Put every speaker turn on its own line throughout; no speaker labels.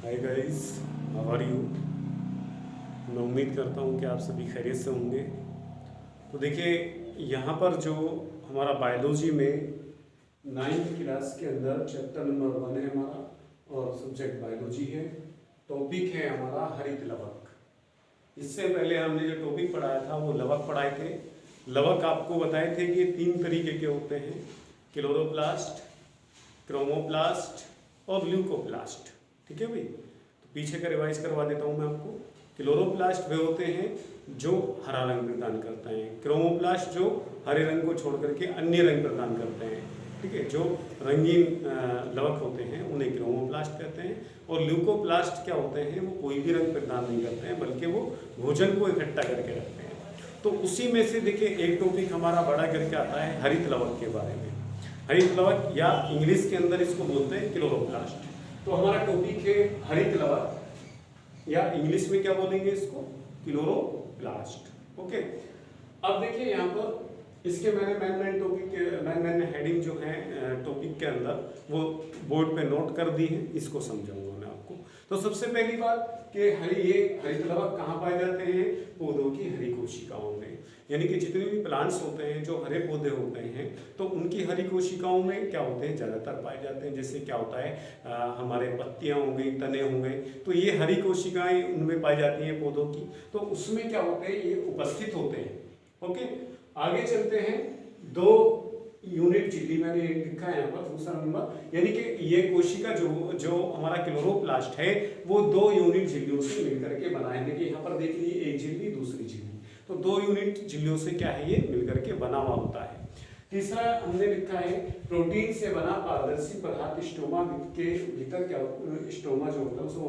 Hi guys, how are you. मैं उम्मीद करता हूँ कि आप सभी खैरियत से होंगे। तो देखिए, यहाँ पर जो हमारा बायोलॉजी में 9th क्लास के अंदर चैप्टर नंबर 1 है हमारा, और सब्जेक्ट बायोलॉजी है। टॉपिक है हमारा हरित लवक। इससे पहले हमने जो टॉपिक पढ़ाया था वो लवक पढ़ाए थे। लवक आपको बताए थे कि 3 तरीके के होते हैं, क्लोरोप्लास्ट, क्रोमोप्लास्ट और ल्यूकोप्लास्ट। ठीक है भाई, तो पीछे का रिवाइज करवा देता हूँ मैं आपको। क्लोरोप्लास्ट वे होते हैं जो हरा रंग प्रदान करते हैं, क्रोमोप्लास्ट जो हरे रंग को छोड़ करके अन्य रंग प्रदान करते हैं। ठीक है, जो रंगीन लवक होते हैं उन्हें क्रोमोप्लास्ट कहते हैं। और ल्यूकोप्लास्ट क्या होते हैं, वो कोई भी रंग प्रदान नहीं करते हैं बल्कि वो भोजन को इकट्ठा करके रखते हैं। तो उसी में से देखिए एक टॉपिक हमारा बड़ा करके आता है हरित लवक के बारे में। हरित लवक या इंग्लिश के अंदर इसको बोलते हैं क्लोरोप्लास्ट। तो हमारा टॉपिक है हरित लवक, या इंग्लिश में क्या बोलेंगे इसको, क्लोरोप्लास्ट। ओके, अब देखिए यहाँ पर इसके मैंने टॉपिक मैंने हेडिंग जो है टॉपिक के अंदर वो बोर्ड पे नोट कर दी है, इसको समझाऊंगा मैं आपको। तो सबसे पहली बात कि ये हरित लवक कहाँ पाए जाते हैं, पौधों की हरी कोशिकाओं में। यानी कि जितने भी प्लांट्स होते हैं जो हरे पौधे होते हैं तो उनकी हरी कोशिकाओं में क्या होते हैं, ज़्यादातर पाए जाते हैं। जैसे क्या होता है, हमारे पत्तियां हो गई, तने हो गए, तो ये हरी कोशिकाएं उनमें पाई जाती हैं पौधों की। तो उसमें क्या होते हैं, ये उपस्थित होते हैं। ओके, आगे चलते हैं। 2 यूनिट झिल्ली मैंने लिखा है यहाँ पर, दूसरा नंबर, यानी कि ये कोशिका जो हमारा क्लोरोप्लास्ट है वो 2 यूनिट झिल्लियों से मिलकर के बना है। देखिए यहाँ पर देख लीजिए, एक झिल्ली दूसरी झिल्ली, तो 2 यूनिट झिल्लियों से क्या है, ये मिलकर के बना हुआ होता है। तीसरा हमने लिखा है प्रोटीन से बना पारदर्शी पदार्थ स्टोमा के भीतर क्या, स्टोमा जो होता है उसको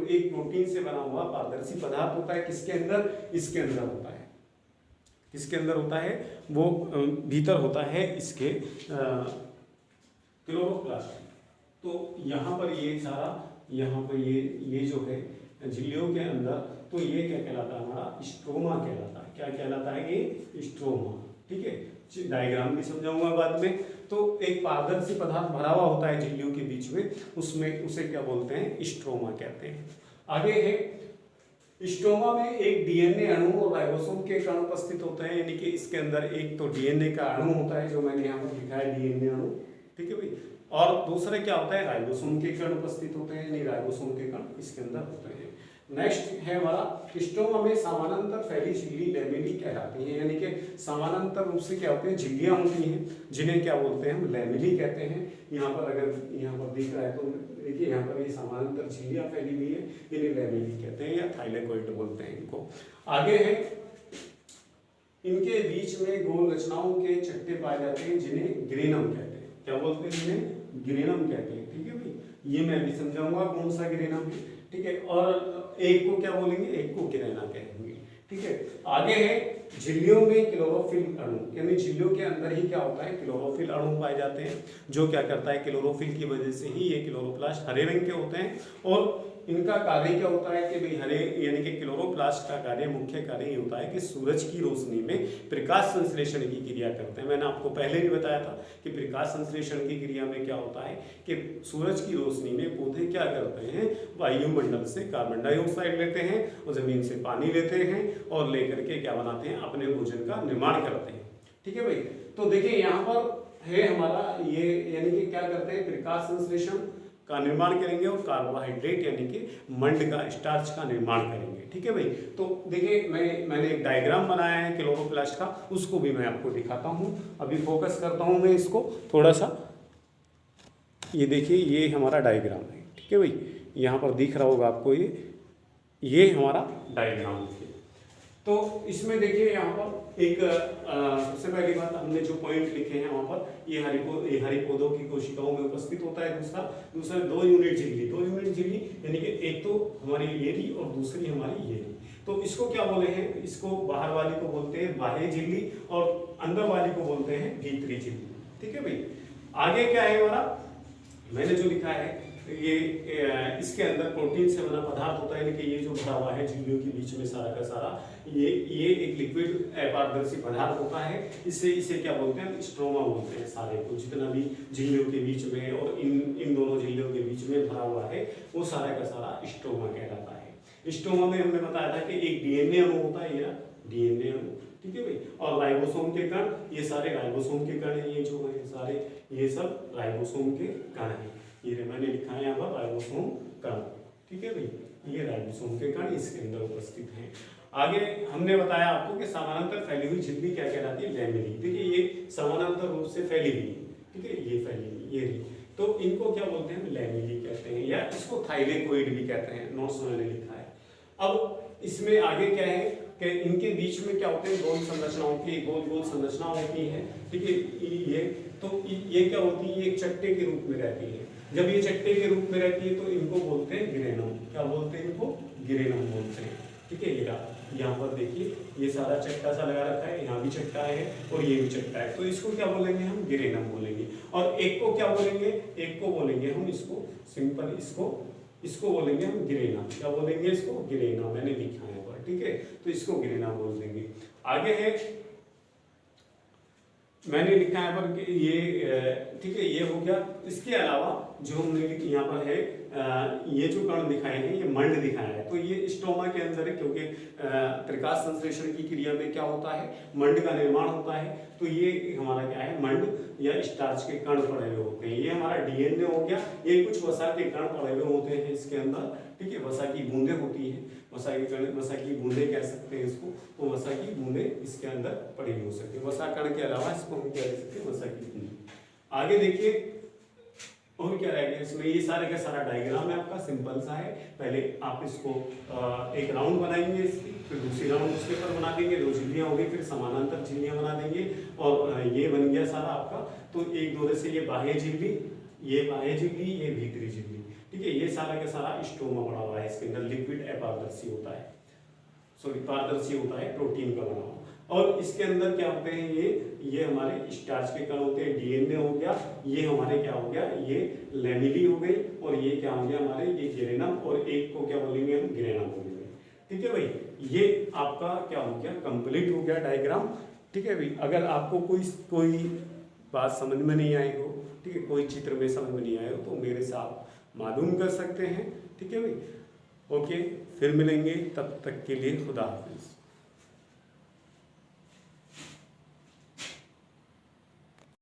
एक प्रोटीन से बना हुआ पारदर्शी पदार्थ होता है। किसके अंदर, इसके अंदर होता है। किसके अंदर होता है, वो भीतर होता है इसके क्लोरोप्लास्ट। तो यहाँ पर ये सारा, यहाँ पर ये जो है झिल्लियों के अंदर, तो ये क्या कहलाता है, हमारा स्ट्रोमा कहलाता है। क्या कहलाता है, ये स्ट्रोमा। ठीक है, डायग्राम भी समझाऊंगा बाद में। तो एक पारदर्शी पदार्थ भरा हुआ होता है झिल्लियों के बीच में, उसमें उसे क्या बोलते हैं, स्ट्रोमा कहते हैं। आगे है, स्ट्रोमा में एक डीएनए अणु और राइबोसोम के कण उपस्थित होते हैं। यानी कि इसके अंदर एक तो डीएनए का अणु होता है, जो मैंने यहाँ पर लिखा है डीएनए अणु। ठीक है भाई, और दूसरे क्या होता है, राइबोसोम के कण उपस्थित होते हैं, यानी राइबोसोम के कण इसके अंदर होते हैं। नेक्स्ट है हमारा, स्ट्रोमा में समानांतर फैली झिल्ली लैमेली कहलाती है। यानी कि समानांतर रूप से क्या होते हैं, झिल्लियां होती हैं, जिन्हें क्या बोलते हैं, हम लैमेली कहते हैं। यहाँ पर अगर यहाँ पर दिख रहा है तो देखिए, यहाँ पर ये समानांतर झिल्लियां फैली हुई है, इन्हें लैमेली कहते हैं या थाइलेकोइड बोलते हैं इनको। आगे है, इनके बीच में गोल रचनाओं के चट्टे पाए जाते हैं, जिन्हें ग्रेनम कहते हैं। क्या बोलते हैं, जिन्हें ग्रेनम कहते हैं। ठीक है भाई, ये मैं भी समझाऊंगा कौन सा ग्रेनम है। ठीक है, और एक को क्या बोलेंगे, एक को ग्रेना कहेंगे। ठीक है, आगे है, झिल्लियों में क्लोरोफिल अणु, यानी झिल्लियों के अंदर ही क्या होता है, क्लोरोफिल अणु पाए जाते हैं, जो क्या करता है, क्लोरोफिल की वजह से ही ये क्लोरोप्लास्ट हरे रंग के होते हैं। और इनका कार्य क्या होता है कि भाई हरे, यानी कि क्लोरोप्लास्ट का कार्य, मुख्य कार्य ये होता है कि सूरज की रोशनी में प्रकाश संश्लेषण की क्रिया करते हैं। मैंने आपको पहले भी बताया था कि प्रकाश संश्लेषण की क्रिया में क्या होता है कि सूरज की रोशनी में पौधे क्या करते हैं, वायुमंडल से कार्बन डाइऑक्साइड लेते हैं और जमीन से पानी लेते हैं और लेकर के क्या बनाते हैं, अपने भोजन का निर्माण करते हैं। ठीक है भाई, तो देखिए यहाँ पर है हमारा ये, यानी कि क्या करते हैं, प्रकाश संश्लेषण का निर्माण करेंगे और कार्बोहाइड्रेट यानी कि मंड का, स्टार्च का निर्माण करेंगे। ठीक है भाई, तो देखिए मैंने एक डायग्राम बनाया है क्लोरोप्लास्ट का, उसको भी मैं आपको दिखाता हूँ। अभी फोकस करता हूँ मैं इसको थोड़ा सा। ये देखिए, ये हमारा डायग्राम है। ठीक है भाई, यहाँ पर दिख रहा होगा आपको, ये हमारा डायग्राम है। तो इसमें देखिए यहाँ पर एक सबसे पहली बात, हमने जो पॉइंट लिखे हैं वहाँ पर, ये हरी पौधों की कोशिकाओं में उपस्थित होता है। दूसरा 2 यूनिट झिल्ली, 2 यूनिट झिल्ली यानी कि एक तो हमारी ये रही और दूसरी हमारी ये रही। तो इसको क्या बोले हैं, इसको बाहर वाली को बोलते हैं बाह्य झिल्ली और अंदर वाली को बोलते हैं भीतरी झिल्ली। ठीक है भाई, आगे क्या है हमारा, मैंने जो लिखा है ये इसके अंदर प्रोटीन से बना पदार्थ होता है, यानी कि ये जो भरा हुआ है झिल्लियों के बीच में सारा का सारा ये एक लिक्विड अपारदर्शी पदार्थ होता है। इसे क्या बोलते हैं, स्ट्रोमा बोलते हैं। सारे को जितना भी झिल्लियों के बीच में और इन दोनों झिल्लियों के बीच में भरा हुआ है वो सारा का सारा स्ट्रोमा कहलाता है। स्ट्रोमा में हमने बताया था कि एक डीएनए अणु होता है, ये डीएनए अणु, ठीक है भाई, और राइबोसोम के कण, ये सारे राइबोसोम के कण है, ये जो है सारे ये सब राइबोसोम के कण है। ये मैंने लिखा है यहाँ पर राइबोसोम कण, ठीक है भाई, ये राइबोसोम के कण इसके अंदर उपस्थित हैं। आगे हमने बताया आपको कि समानांतर फैली हुई झिल्ली क्या कहलाती है, लैमेली। देखिए ये समानांतर रूप से फैली हुई है, ठीक है, ये फैली हुई ये रही, तो इनको क्या बोलते हैं, लैमेली कहते हैं, या इसको थाइलेकोइड भी कहते हैं। नोट्स में मैंने लिखा है। अब इसमें आगे क्या है कि इनके बीच में क्या होते हैं, गोल संरचनाओं की गोल संरचना होती है, ठीक है। ये क्या होती है, ये एक चट्टे के रूप में रहती है। जब ये चट्टे के रूप में रहती है तो इनको बोलते हैं गिरेनम। क्या बोलते हैं इनको, गिरेनम बोलते हैं, ठीक है। यहाँ पर देखिए ये सारा चट्टा सा लगा रखा है, यहाँ भी चट्टा है और ये भी चट्टा है, तो इसको क्या बोलेंगे हम, गिरेनम बोलेंगे। और एक को क्या बोलेंगे, एक को बोलेंगे हम इसको सिंपल इसको बोलेंगे हम गिरेना। क्या बोलेंगे इसको, गिरेना, मैंने लिखा है पर, ठीक है, तो इसको गिरेना बोल देंगे। आगे है, मैंने लिखा है पर ये, ठीक है, ये हो गया। इसके अलावा जो हमने यहाँ पर है ये जो कण दिखाए हैं, ये मंड दिखाया है, तो ये स्टोमा के अंदर है, क्योंकि त्रिकाश संश्लेषण की क्रिया में क्या होता है, मंड का निर्माण होता है। तो ये हमारा क्या है, मंड या स्टार्च के कण पड़े हुए होते हैं। ये हमारा डीएनए हो गया, ये कुछ वसा के कण पड़े हुए होते हैं इसके अंदर, ठीक है, वसा की बूंदें होती है, वसा की बूंदें कह सकते हैं इसको, तो वसा की बूंदें इसके अंदर पड़ी हो सकती है। वसा कण के अलावा इसको हम क्या कह सकते हैं, वसा की बूंदें। आगे देखिए और क्या रह गया इसमें, ये सारे का सारा डायग्राम है आपका, सिंपल सा है। पहले आप इसको एक राउंड बनाएंगे इसकी, फिर दूसरी राउंड उसके ऊपर बना देंगे, 2 झिल्लियाँ होगी, फिर समानांतर झिल्लियाँ बना देंगे, और ये बन गया सारा आपका। तो एक दो से ये बाह्य झिल्ली, ये बाह्य झिल्ली, ये भीतरी झिल्ली, ठीक है। ये सारा का सारा स्टोमा बना हुआ है, इसके अंदर लिक्विड अपारदर्शी होता है, सॉरी पारदर्शी होता है, प्रोटीन का बना हुआ। और इसके अंदर क्या होते हैं, ये हमारे स्टार्च के कण होते हैं, डीएनए हो गया, ये हमारे क्या हो गया, ये लैमेली हो गई, और ये क्या हो गया हमारे, ये गिरेनम, और एक को क्या बोलेंगे हम, गिरेनम बोलेंगे, ठीक है भाई। ये आपका क्या हो गया, कंप्लीट हो गया डायग्राम, ठीक है भाई। अगर आपको कोई बात समझ में नहीं आई हो, ठीक है, कोई चित्र में समझ में नहीं आए हो, तो मेरे से आप मालूम कर सकते हैं, ठीक है भाई। ओके, फिर मिलेंगे, तब तक के लिए खुदा हाफिज।